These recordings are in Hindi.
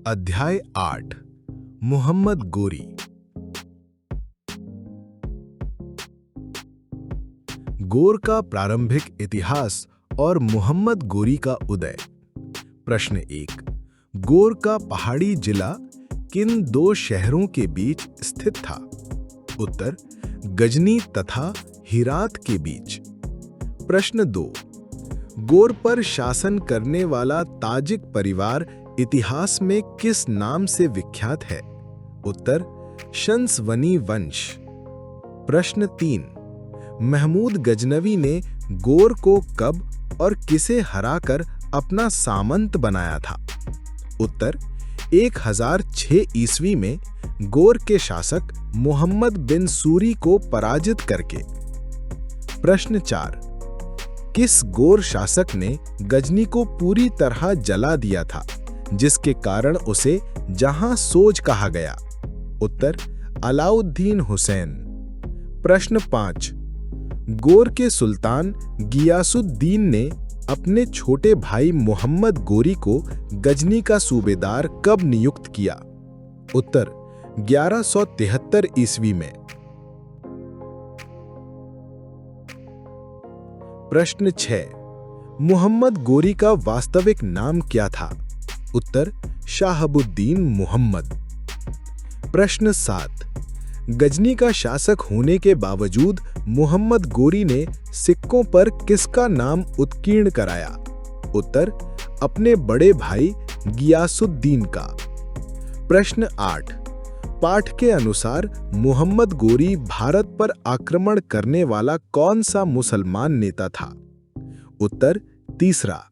अध्याय 8 मुहम्मद गोरी। गोर का प्रारंभिक इतिहास और मुहम्मद गोरी का उदय। प्रश्न 1। गोर का पहाड़ी जिला किन दो शहरों के बीच स्थित था? उत्तर, गजनी तथा हिरात के बीच। प्रश्न 2। गोर पर शासन करने वाला ताजिक परिवार इतिहास में किस नाम से विख्यात है? उत्तर, शंसवनी वंश। प्रश्न 3। महमूद गजनवी ने गोर को कब और किसे हराकर अपना सामंत बनाया था? उत्तर, 1006 ईस्वी में गोर के शासक मुहम्मद बिन सूरी को पराजित करके। प्रश्न 4। किस गोर शासक ने गजनी को पूरी तरह जला दिया था, जिसके कारण उसे जहां सोज कहा गया? उत्तर, अलाउद्दीन हुसैन। प्रश्न 5। गोर के सुल्तान गियासुद्दीन ने अपने छोटे भाई मुहम्मद गोरी को गजनी का सूबेदार कब नियुक्त किया? उत्तर, 1173 ईस्वी में। प्रश्न 6। मुहम्मद गोरी का वास्तविक नाम क्या था? उत्तर, शाहबुद्दीन मुहम्मद। प्रश्न 7। गजनी का शासक होने के बावजूद मुहम्मद गोरी ने सिक्कों पर किसका नाम उत्कीर्ण कराया? उत्तर, अपने बड़े भाई गियासुद्दीन का। प्रश्न 8। पाठ के अनुसार मुहम्मद गोरी भारत पर आक्रमण करने वाला कौन सा मुसलमान नेता था? उत्तर, तीसरा।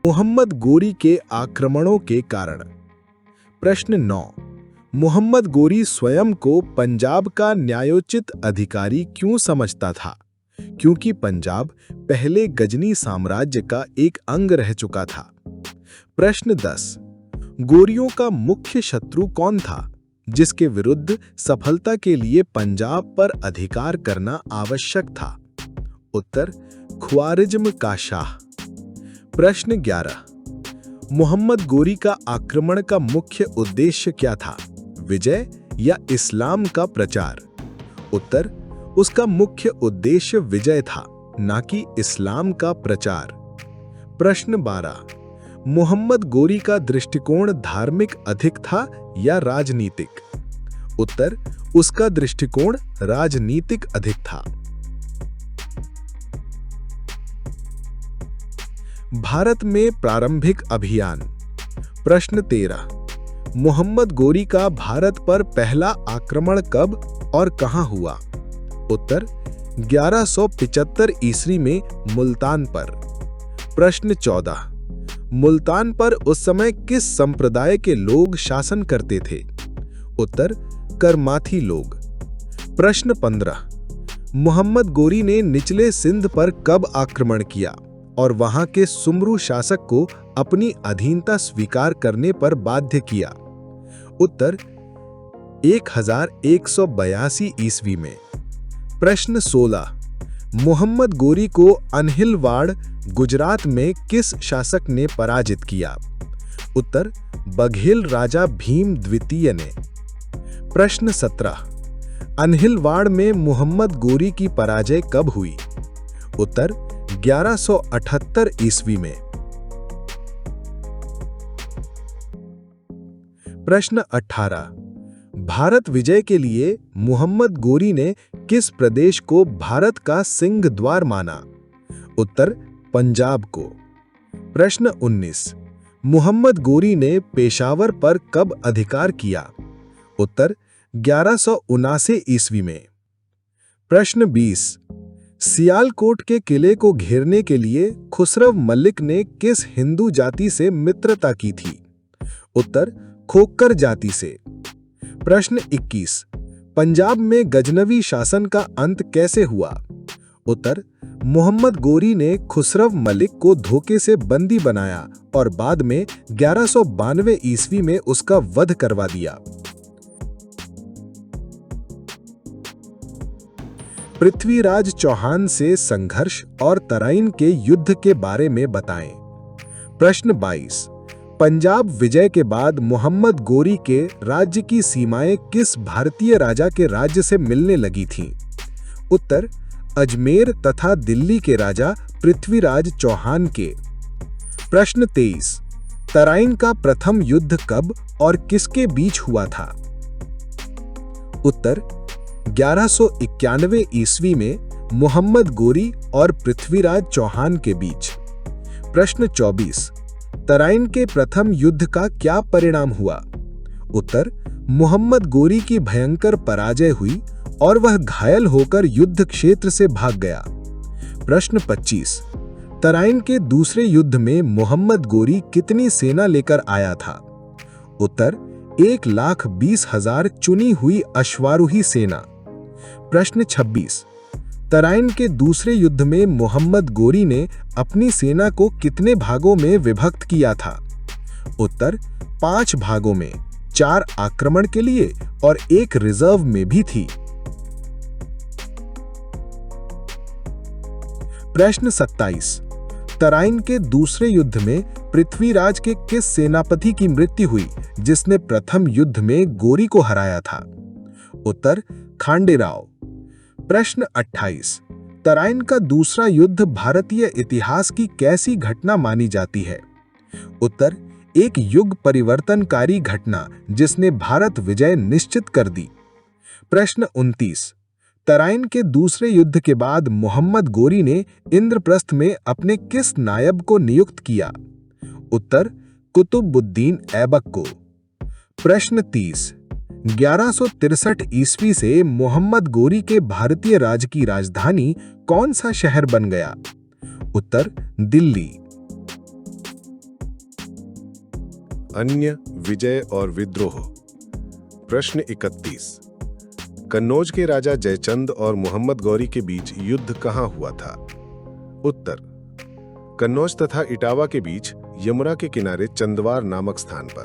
मुहम्मद गोरी के आक्रमणों के कारण। प्रश्न 9। मुहम्मद गोरी स्वयं को पंजाब का न्यायोचित अधिकारी क्यों समझता था? क्योंकि पंजाब पहले गजनी साम्राज्य का एक अंग रह चुका था। प्रश्न 10। गोरियों का मुख्य शत्रु कौन था, जिसके विरुद्ध सफलता के लिए पंजाब पर अधिकार करना आवश्यक था? उत्तर, ख्वारिज्म का शाह। प्रश्न 11। मुहम्मद गोरी का आक्रमण का मुख्य उद्देश्य क्या था? विजय या इस्लाम का प्रचार? उत्तर, उसका मुख्य उद्देश्य विजय था, न कि इस्लाम का प्रचार। प्रश्न 12। मुहम्मद गोरी का दृष्टिकोण धार्मिक अधिक था या राजनीतिक? उत्तर, उसका दृष्टिकोण राजनीतिक अधिक था। भारत में प्रारंभिक अभियान। प्रश्न 13। मुहम्मद गोरी का भारत पर पहला आक्रमण कब और कहां हुआ? उत्तर, 1175 ईस्वी में मुल्तान पर। प्रश्न 14। मुल्तान पर उस समय किस संप्रदाय के लोग शासन करते थे? उत्तर, करमाथी लोग। प्रश्न 15। मुहम्मद गोरी ने निचले सिंध पर कब आक्रमण किया और वहां के सुमरू शासक को अपनी अधीनता स्वीकार करने पर बाध्य किया? उत्तर, 1182 ईस्वी में। प्रश्न 16। मुहम्मद गोरी को अनहिलवाड़, गुजरात में किस शासक ने पराजित किया? उत्तर, बघेल राजा भीम द्वितीय ने। प्रश्न 17। अनहिलवाड़ में मुहम्मद गोरी की पराजय कब हुई? उत्तर, 1178 ईस्वी में। प्रश्न 18। भारत विजय के लिए मुहम्मद गोरी ने किस प्रदेश को भारत का सिंह द्वार माना? उत्तर, पंजाब को। प्रश्न 19। मुहम्मद गोरी ने पेशावर पर कब अधिकार किया? उत्तर, 1179 ईस्वी में। प्रश्न 20। सियालकोट के किले को घेरने के लिए खुसरव मलिक ने किस हिंदू जाति से मित्रता की थी? उत्तर, खोकर जाति से। प्रश्न 21। पंजाब में गजनवी शासन का अंत कैसे हुआ? उत्तर, मुहम्मद गोरी ने खुसरव मलिक को धोखे से बंदी बनाया और बाद में 1192 ईस्वी में उसका वध करवा दिया। पृथ्वीराज चौहान से संघर्ष और तराइन के युद्ध के बारे में बताएं। प्रश्न 22। पंजाब विजय के बाद मोहम्मद गोरी के राज्य की सीमाएं किस भारतीय राजा के राज्य से मिलने लगी थीं? उत्तर, अजमेर तथा दिल्ली के राजा पृथ्वीराज चौहान के। प्रश्न 23। तराइन का प्रथम युद्ध कब और किसके बीच हुआ था? उत्तर, 1191 ईस्वी में मोहम्मद गोरी और पृथ्वीराज चौहान के बीच। प्रश्न 24। तराइन के प्रथम युद्ध का क्या परिणाम हुआ? उत्तर, मोहम्मद गोरी की भयंकर पराजय हुई और वह घायल होकर युद्ध क्षेत्र से भाग गया। प्रश्न 25। तराइन के दूसरे युद्ध में मोहम्मद गोरी कितनी सेना लेकर आया था? उत्तर, 1,20,000 चुनी हुई अश्वारोही सेना। प्रश्न 26। तराइन के दूसरे युद्ध में मोहम्मद गोरी ने अपनी सेना को कितने भागों में विभक्त किया था? उत्तर, 5 भागों में, 4 आक्रमण के लिए और 1 रिजर्व में भी थी। प्रश्न 27। तराइन के दूसरे युद्ध में पृथ्वीराज के किस सेनापति की मृत्यु हुई जिसने प्रथम युद्ध में गोरी को हराया था? उत्तर, खांडेराव। प्रश्न 28। तराइन का दूसरा युद्ध भारतीय इतिहास की कैसी घटना मानी जाती है? उत्तर, एक युग परिवर्तनकारी घटना जिसने भारत विजय निश्चित कर दी। प्रश्न 29। तराइन के दूसरे युद्ध के बाद मोहम्मद गोरी ने इंद्रप्रस्थ में अपने किस नायब को नियुक्त किया? उत्तर, कुतुबुद्दीन ऐबक को। प्रश्न 30। 1163 ईस्वी से मोहम्मद गोरी के भारतीय राज की राजधानी कौन सा शहर बन गया? उत्तर, दिल्ली। अन्य विजय और विद्रोह। प्रश्न 31। कन्नौज के राजा जयचंद और मोहम्मद गौरी के बीच युद्ध कहां हुआ था? उत्तर, कन्नौज तथा इटावा के बीच यमुना के किनारे चंदवार नामक स्थान पर।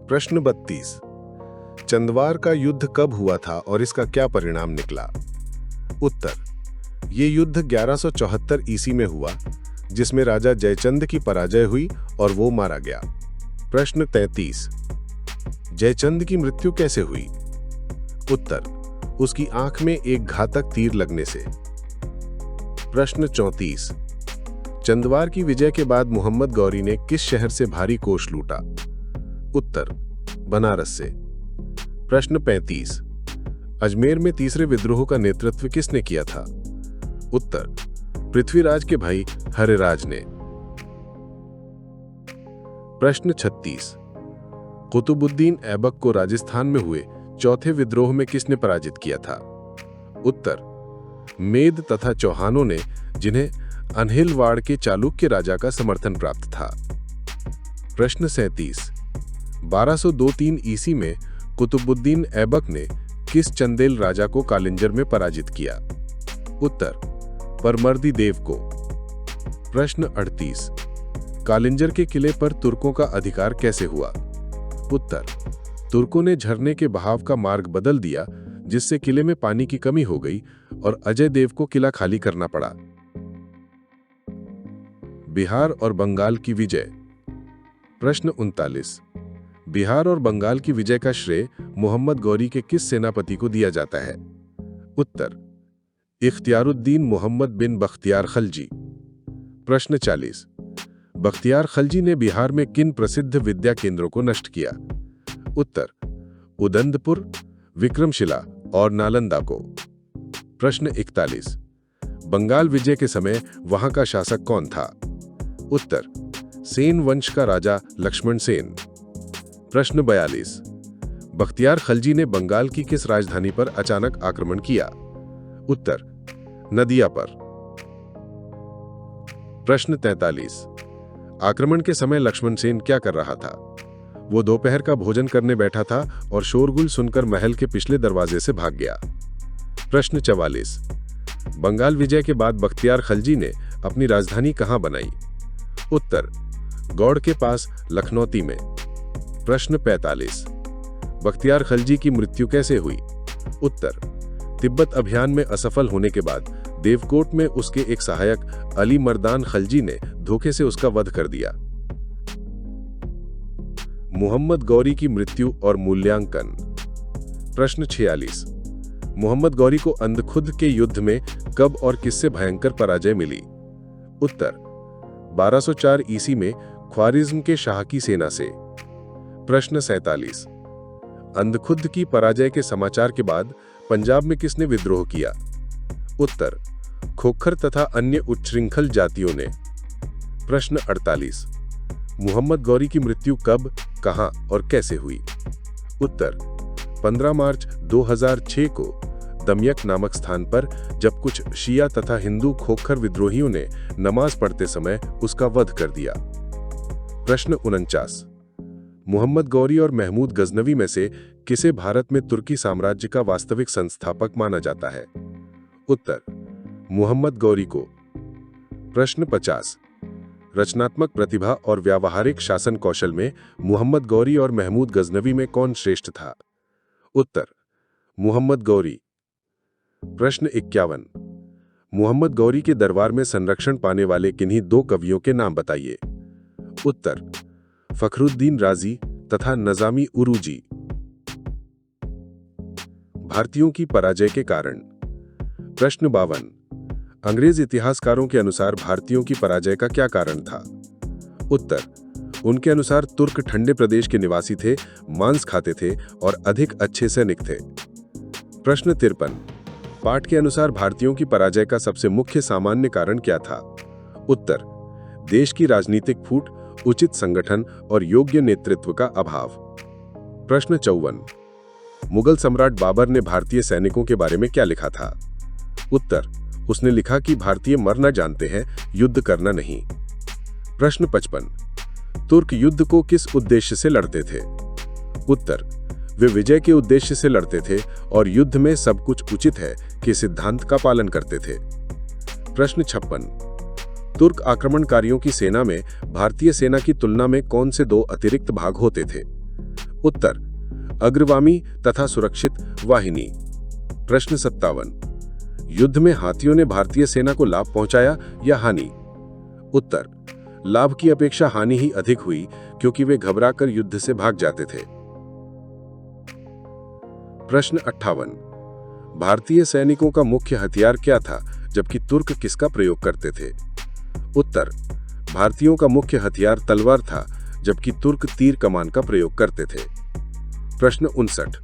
प्रश्न 32। चंदवार का युद्ध कब हुआ था और इसका क्या परिणाम निकला? उत्तर, ये युद्ध 1174 ईस्वी में हुआ जिसमें राजा जयचंद की पराजय हुई और वो मारा गया। प्रश्न 33। जयचंद की मृत्यु कैसे हुई? उत्तर, उसकी आंख में एक घातक तीर लगने से। प्रश्न 34। चंदवार की विजय के बाद मोहम्मद गौरी ने किस शहर से भारी कोष लूटा? उत्तर, बनारस से। प्रश्न 35। अजमेर में तीसरे विद्रोह का नेतृत्व किसने किया था? उत्तर, पृथ्वीराज के भाई हरिराज ने। प्रश्न 36। कुतुबुद्दीन ऐबक को राजस्थान में हुए चौथे विद्रोह में किसने पराजित किया था? उत्तर, मेद तथा चौहानों ने, जिन्हें अनहिलवाड़ के चालुक्य राजा का समर्थन प्राप्त था। प्रश्न 37। 1202-3 ईस्वी में कुतुबुद्दीन ऐबक ने किस चंदेल राजा को कालिंजर में पराजित किया? उत्तर, परमर्दी देव को। प्रश्न 38। कालिंजर के किले पर तुर्कों का अधिकार कैसे हुआ? उत्तर, तुर्कों ने झरने के बहाव का मार्ग बदल दिया जिससे किले में पानी की कमी हो गई और अजय देव को किला खाली करना पड़ा। बिहार और बंगाल की विजय। प्रश्न 39। बिहार और बंगाल की विजय का श्रेय मोहम्मद गौरी के किस सेनापति को दिया जाता है? उत्तर, इख्तियारुद्दीन मोहम्मद बिन बख्तियार खलजी। प्रश्न 40। बख्तियार खलजी ने बिहार में किन प्रसिद्ध विद्या केंद्रों को नष्ट किया? उत्तर, उदंदपुर, विक्रमशिला और नालंदा को। प्रश्न 41। बंगाल विजय के समय वहां का शासक कौन था? उत्तर, सेन वंश का राजा लक्ष्मण सेन। प्रश्न 42। बख्तियार खलजी ने बंगाल की किस राजधानी पर अचानक आक्रमण किया? उत्तर, नदिया पर। प्रश्न 43। आक्रमण के समय लक्ष्मण सेन क्या कर रहा था? वो दोपहर का भोजन करने बैठा था और शोरगुल सुनकर महल के पिछले दरवाजे से भाग गया। प्रश्न 44। बंगाल विजय के बाद बख्तियार खलजी ने अपनी राजधानी कहां बनाई? उत्तर, गौड़ के पास लखनौती में। प्रश्न 45। बख्तियार खलजी की मृत्यु कैसे हुई? उत्तर, तिब्बत अभियान में असफल होने के बाद देवकोट में उसके एक सहायक अली मर्दान खलजी ने धोखे से उसका वध कर दिया। मुहम्मद गौरी की मृत्यु और मूल्यांकन। प्रश्न 46। मुहम्मद गौरी को अंधखुद के युद्ध में कब और किससे भयंकर पराजय मिली? उत्तर 1204 ईस्वी में ख्वारिज्म के शाह की सेना से। प्रश्न 47। अंधखुद की पराजय के समाचार के बाद पंजाब में किसने विद्रोह किया? उत्तर खोखर तथा अन्य उच्छृंखल जातियों ने। प्रश्न 48। मुहम्मद गौरी की मृत्यु कब, कहां और कैसे हुई? उत्तर 15 मार्च 2006 को दमियक नामक स्थान पर, जब कुछ शिया तथा हिंदू खोखर विद्रोहियों ने नमाज पढ़ते समय उसका वध कर दिया। प्रश्न 49। मुहम्मद गौरी और महमूद गजनवी में से किसे भारत में तुर्की साम्राज्य का वास्तविक संस्थापक माना जाता है? उत्तर मुहम्मद गौरी को। प्रश्न 50। रचनात्मक प्रतिभा और व्यावहारिक शासन कौशल में मुहम्मद गौरी और महमूद गजनवी में कौन श्रेष्ठ था? उत्तर मुहम्मद गौरी। प्रश्न 51। मुहम्मद गौरी के दरबार में संरक्षण पाने वाले किन्हीं दो कवियों के नाम बताइए? उत्तर फखरुद्दीन राजी तथा नजामी उरूजी। भारतीयों की पराजय के कारण। प्रश्न 52। अंग्रेज इतिहासकारों के अनुसार भारतीयों की पराजय का क्या कारण था? उत्तर उनके अनुसार तुर्क ठंडे प्रदेश के निवासी थे, मांस खाते थे और अधिक अच्छे सैनिक थे। प्रश्न 53। पाठ के अनुसार भारतीयों की पराजय का सबसे मुख्य सामान्य कारण क्या था? उत्तर देश की राजनीतिक फूट, उचित संगठन और योग्य नेतृत्व का अभाव। प्रश्न 54। मुगल सम्राट बाबर ने भारतीय सैनिकों के बारे में क्या लिखा था? उत्तर उसने लिखा कि भारतीय मरना जानते हैं, युद्ध करना नहीं। प्रश्न 55। तुर्क युद्ध को किस उद्देश्य से लड़ते थे? उत्तर वे विजय के उद्देश्य से लड़ते थे और युद्ध में सब कुछ उचित है के सिद्धांत का पालन करते थे। प्रश्न 56। तुर्क आक्रमणकारियों की सेना में भारतीय सेना की तुलना में कौन से दो अतिरिक्त भाग होते थे? उत्तर अग्रगामी तथा सुरक्षित वाहिनी। प्रश्न 57। युद्ध में हाथियों ने भारतीय सेना को लाभ पहुंचाया या हानि? उत्तर लाभ की अपेक्षा हानि ही अधिक हुई, क्योंकि वे घबराकर युद्ध से भाग जाते थे। प्रश्न 58। भारतीय सैनिकों का मुख्य हथियार क्या था, जबकि तुर्क किसका प्रयोग करते थे? उत्तर भारतीयों का मुख्य हथियार तलवार था, जबकि तुर्क तीर कमान का प्रयोग करते थे। प्रश्न 59।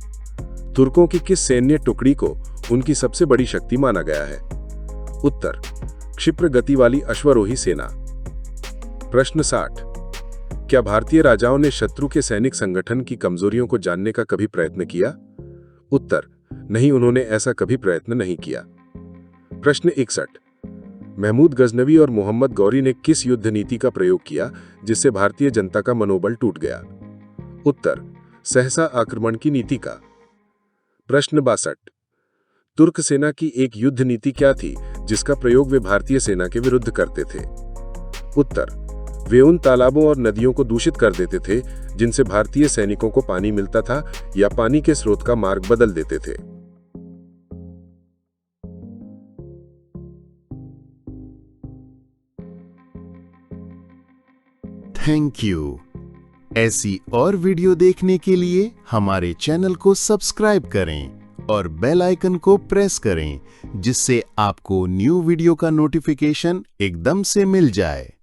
तुर्कों की किस सैन्य टुकड़ी को उनकी सबसे बड़ी शक्ति माना गया है? उत्तर क्षिप्र गति वाली अश्वरोही सेना। प्रश्न 60। क्या भारतीय राजाओं ने शत्रु के सैनिक संगठन की कमजोरियों को जानने का कभी प्रयत्न किया? उत्तर नहीं, उन्होंने ऐसा कभी प्रयत्न नहीं किया। प्रश्न 61। महमूद गजनवी और मुहम्मद गौरी ने किस युद्ध नीति का प्रयोग किया जिससे भारतीय जनता का मनोबल टूट गया? उत्तर सहसा आक्रमण की नीति का। प्रश्न 62। तुर्क सेना की एक युद्ध नीति क्या थी जिसका प्रयोग वे भारतीय सेना के विरुद्ध करते थे? उत्तर वे उन तालाबों और नदियों को दूषित कर देते थे जिनसे भारतीय सैनिकों को पानी मिलता था, या पानी के स्रोत का मार्ग बदल देते थे। Thank you. ऐसी और वीडियो देखने के लिए हमारे चैनल को सब्सक्राइब करें और बेल आइकन को प्रेस करें, जिससे आपको न्यू वीडियो का नोटिफिकेशन एकदम से मिल जाए।